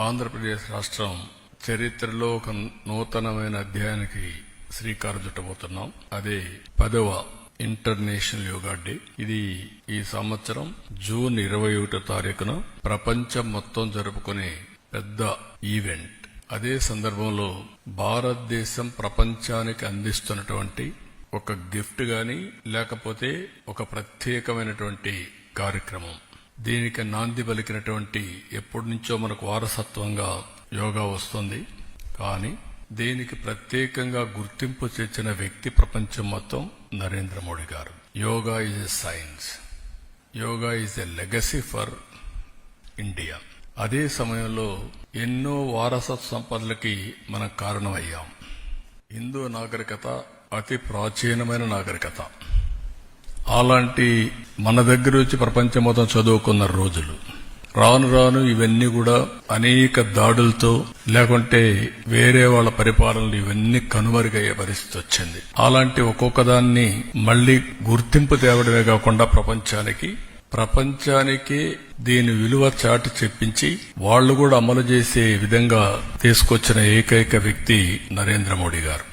ఆంధ్రప్రదేశ్ రాష్ట్రం చరిత్రలో ఒక నూతనమైన అధ్యాయానికి శ్రీకారం చుట్టబోతున్నాం. అదే 10వ ఇంటర్నేషనల్ యోగా డే. ఇది ఈ సంవత్సరం జూన్ 21వ తారీఖున ప్రపంచం మొత్తం జరుపుకునే పెద్ద ఈవెంట్. అదే సందర్భంలో భారతదేశం ప్రపంచానికి అందిస్తున్నటువంటి ఒక గిఫ్ట్ గాని లేకపోతే ఒక ప్రత్యేకమైనటువంటి కార్యక్రమం. దీనికి నాంది పలికినటువంటి ఎప్పటి నుంచో మనకు వారసత్వంగా యోగా వస్తుంది. కానీ దీనికి ప్రత్యేకంగా గుర్తింపు తెచ్చిన వ్యక్తి ప్రపంచం మొత్తం నరేంద్ర మోడీ గారు. Yoga is a science, yoga is a legacy for India. అదే సమయంలో ఎన్నో వారసత్వ సంపదలకి మనం కారణమయ్యాం. హిందూ నాగరికత అతి ప్రాచీనమైన నాగరికత. అలాంటి మన దగ్గర వచ్చి ప్రపంచం మొత్తం చదువుకున్న రోజులు రాను రాను ఇవన్నీ కూడా అనేక దాడులతో లేకుంటే వేరే వాళ్ళ పరిపాలనలు ఇవన్నీ కనుమరుగయ్యే పరిస్థితి వచ్చింది. అలాంటి ఒక్కొక్క దాన్ని మళ్లీ గుర్తింపు తేవడమే కాకుండా ప్రపంచానికి దీని విలువ చాటి చెప్పించి వాళ్లు కూడా అమలు చేసే విధంగా తీసుకొచ్చిన ఏకైక వ్యక్తి నరేంద్ర మోడీ గారు.